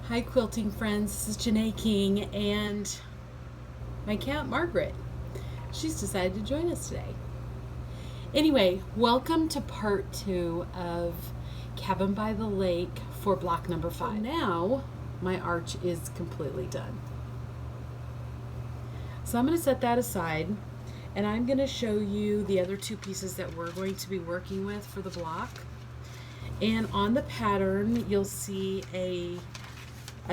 Hi quilting friends, this is Janae King and my cat Margaret. She's decided to join us today. Anyway, welcome to part 2 of Cabin by the Lake for block number 5. So now my arch is completely done. So I'm going to set that aside and I'm going to show you the other two pieces that we're going to be working with for the block. And on the pattern you'll see a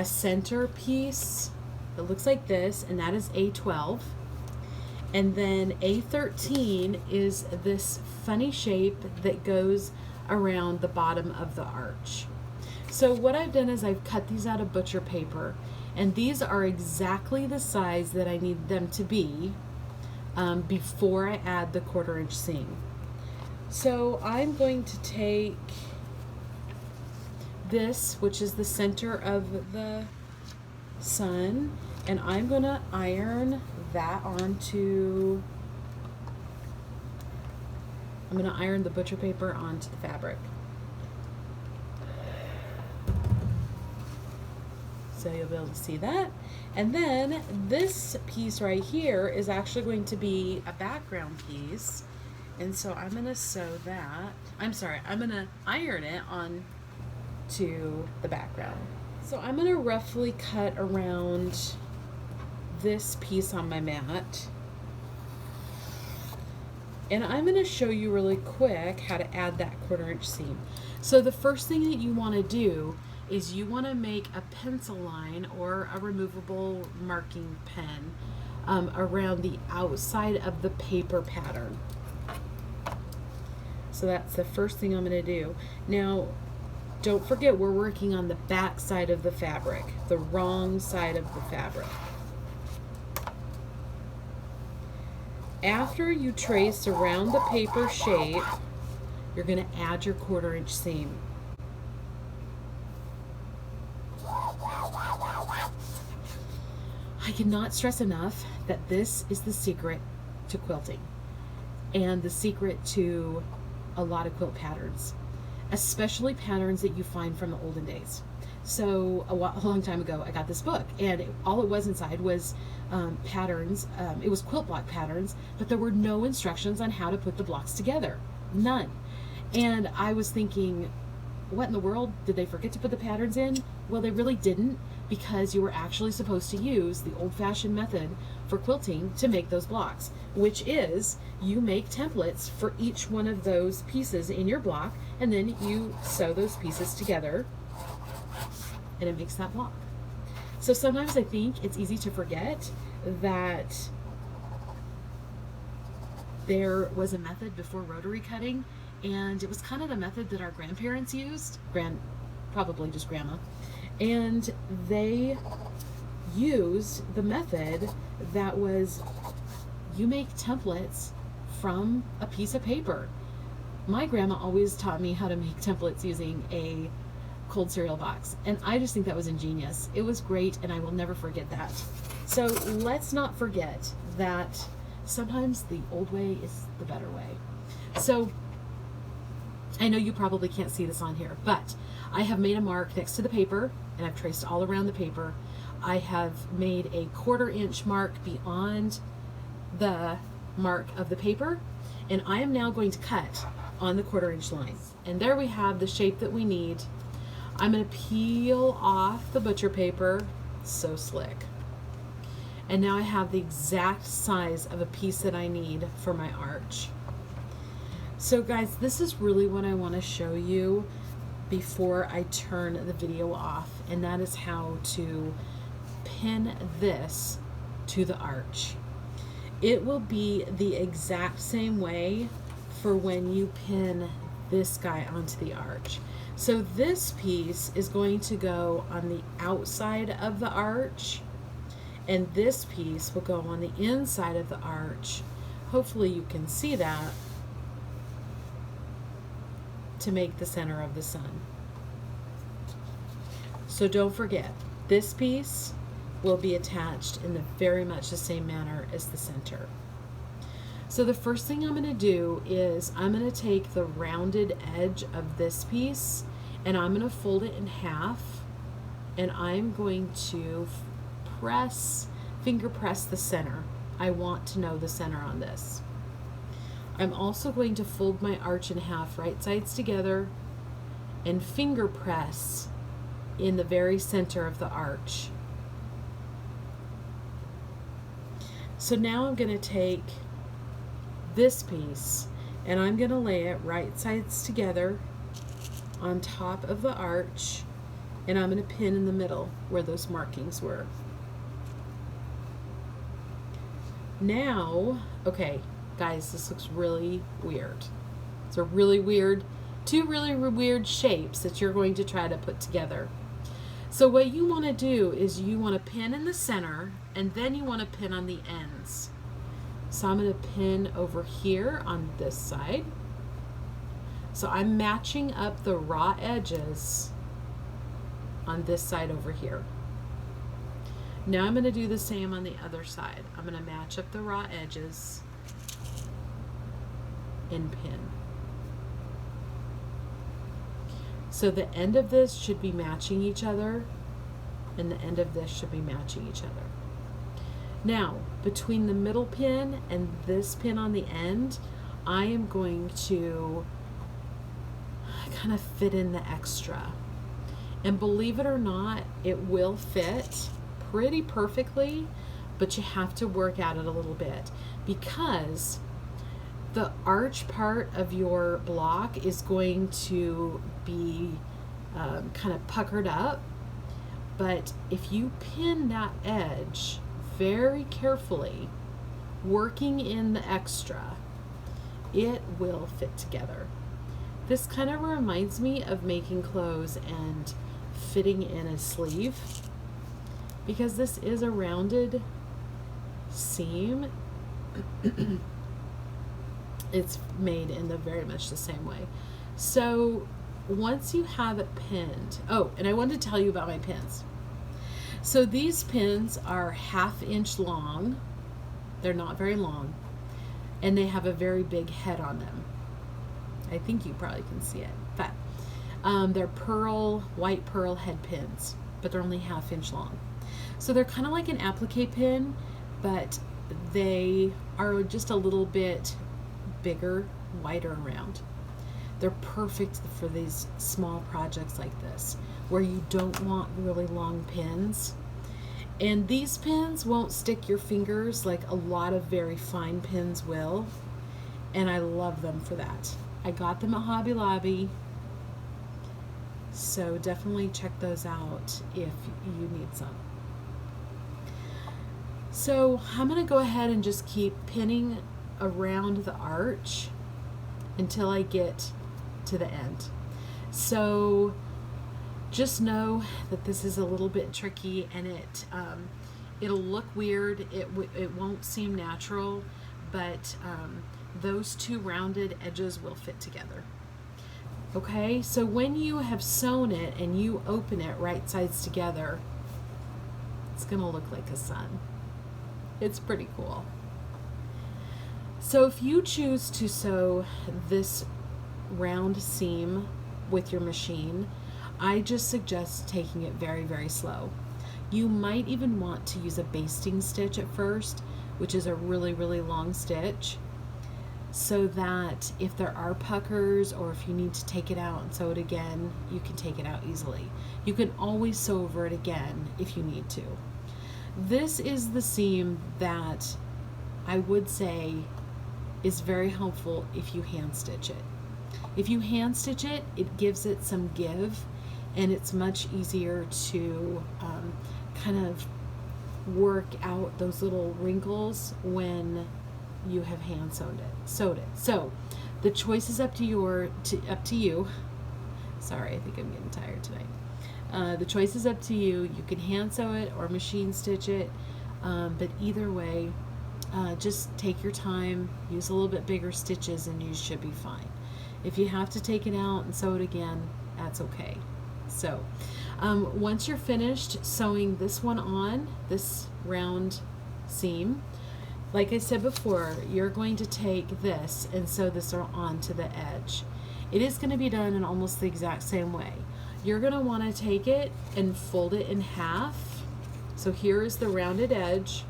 center piece that looks like this, and that is A12, and then A13 is this funny shape that goes around the bottom of the arch. So what I've done is I've cut these out of butcher paper, and these are exactly the size that I need them to be before I add the 1/4 inch seam. So I'm going to take this, which is the center of the sun, and I'm going to iron that onto, I'm going to iron the butcher paper onto the fabric. So you'll be able to see that. And then this piece right here is actually going to be a background piece. And so I'm going to sew that. I'm going to iron it on to the background. So I'm going to roughly cut around this piece on my mat, and I'm going to show you really quick how to add that 1/4 inch seam. So the first thing that you want to do is you want to make a pencil line or a removable marking pen around the outside of the paper pattern. So that's the first thing I'm going to do. Now don't forget, we're working on the back side of the fabric, the wrong side of the fabric. After you trace around the paper shape, you're going to add your 1/4 inch seam. I cannot stress enough that this is the secret to quilting and the secret to a lot of quilt patterns, especially patterns that you find from the olden days. So a long time ago I got this book, and all it was inside was patterns. It was quilt block patterns, but there were no instructions on how to put the blocks together. None. And I was thinking, what in the world, did they forget to put the patterns in? Well, they really didn't, because you were actually supposed to use the old-fashioned method for quilting to make those blocks, which is you make templates for each one of those pieces in your block, and then you sew those pieces together and it makes that block. So sometimes I think it's easy to forget that there was a method before rotary cutting, and it was kind of the method that our grandparents used, probably just grandma, and they used the method that was you make templates from a piece of paper. My grandma always taught me how to make templates using a cold cereal box, and I just think that was ingenious. It was great, and I will never forget that. So let's not forget that sometimes the old way is the better way. So I know you probably can't see this on here, but I have made a mark next to the paper, and I've traced all around the paper. I have made a 1/4 inch mark beyond the mark of the paper, and I am now going to cut on the 1/4 inch line. And there we have the shape that we need. I'm going to peel off the butcher paper. So slick. And now I have the exact size of a piece that I need for my arch. So guys, this is really what I want to show you before I turn the video off, and that is how to pin this to the arch. It will be the exact same way for when you pin this guy onto the arch. So this piece is going to go on the outside of the arch, and this piece will go on the inside of the arch. Hopefully you can see that, to make the center of the sun. So don't forget, this piece will be attached in very much the same manner as the center. So the first thing I'm going to do is I'm going to take the rounded edge of this piece and I'm going to fold it in half and I'm going to finger press the center. I want to know the center on this. I'm also going to fold my arch in half, right sides together, and finger press in the very center of the arch. So now I'm going to take this piece and I'm going to lay it right sides together on top of the arch, and I'm going to pin in the middle where those markings were. Now, okay, guys, this looks really weird. It's a really weird, two really weird shapes that you're going to try to put together. So what you want to do is you want to pin in the center, and then you want to pin on the ends. So I'm going to pin over here on this side. So I'm matching up the raw edges on this side over here. Now I'm going to do the same on the other side. I'm going to match up the raw edges and pin. So the end of this should be matching each other, and the end of this should be matching each other. Now, between the middle pin and this pin on the end, I am going to kind of fit in the extra. And believe it or not, it will fit pretty perfectly, but you have to work at it a little bit, because the arch part of your block is going to be kind of puckered up. But if you pin that edge very carefully, working in the extra, it will fit together. This kind of reminds me of making clothes and fitting in a sleeve, because this is a rounded seam. It's made in very much the same way. So once you have it pinned, oh, and I wanted to tell you about my pins. So these pins are 1/2 inch long. They're not very long, and they have a very big head on them. I think you probably can see it, but they're white pearl head pins, but they're only 1/2 inch long. So they're kind of like an applique pin, but they are just a little bit bigger, wider around. They're perfect for these small projects like this, where you don't want really long pins. And these pins won't stick your fingers like a lot of very fine pins will. And I love them for that. I got them at Hobby Lobby. So definitely check those out if you need some. So I'm going to go ahead and just keep pinning around the arch until I get to the end. So just know that this is a little bit tricky, and it'll look weird. It won't seem natural, but those two rounded edges will fit together. Okay, so when you have sewn it and you open it right sides together, it's gonna look like a sun. It's pretty cool. So if you choose to sew this round seam with your machine, I just suggest taking it very, very slow. You might even want to use a basting stitch at first, which is a really, really long stitch, so that if there are puckers or if you need to take it out and sew it again, you can take it out easily. You can always sew over it again if you need to. This is the seam that I would say is very helpful if you hand stitch it. If you hand stitch it, it gives it some give, and it's much easier to kind of work out those little wrinkles when you have hand sewed it. So the choice is up to you. Sorry, I think I'm getting tired tonight. The choice is up to you. You can hand sew it or machine stitch it, but either way, just take your time, use a little bit bigger stitches, and you should be fine. If you have to take it out and sew it again, that's okay. So once you're finished sewing this one on, this round seam, like I said before, you're going to take this and sew this onto the edge. It is going to be done in almost the exact same way. you're going to want to take it and fold it in half. So here is the rounded edge.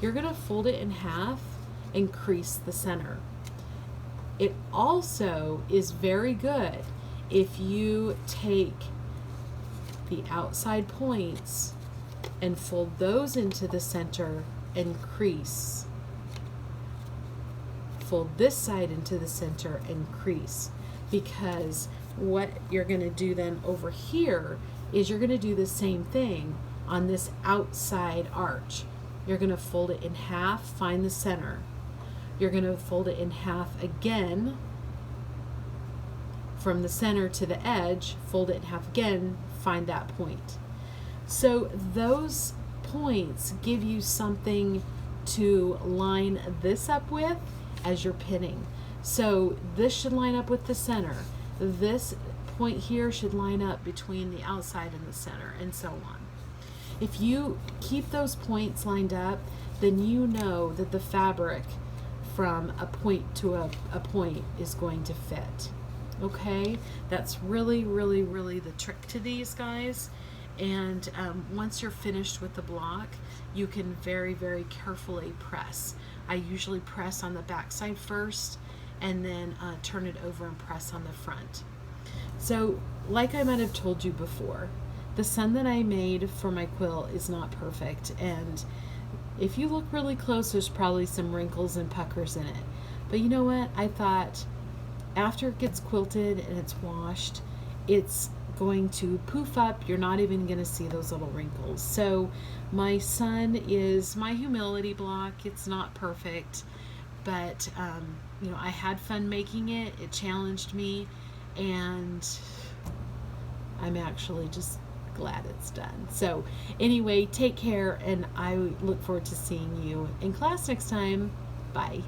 You're going to fold it in half and crease the center. It also is very good if you take the outside points and fold those into the center and crease. Fold this side into the center and crease, because what you're going to do then over here is you're going to do the same thing on this outside arch. You're going to fold it in half, find the center. You're going to fold it in half again from the center to the edge, fold it in half again, find that point. So those points give you something to line this up with as you're pinning. So this should line up with the center. This point here should line up between the outside and the center, and so on. If you keep those points lined up, then you know that the fabric from a point to a point is going to fit. Okay, that's really, really, really the trick to these, guys. And once you're finished with the block, you can very, very carefully press. I usually press on the back side first, and then turn it over and press on the front. So like I might have told you before, the sun that I made for my quilt is not perfect, and if you look really close, there's probably some wrinkles and puckers in it. But you know what? I thought after it gets quilted and it's washed, it's going to poof up. You're not even going to see those little wrinkles. So my sun is my humility block. It's not perfect, but you know, I had fun making it. It challenged me, and I'm actually just glad it's done. So anyway, take care, and I look forward to seeing you in class next time. Bye.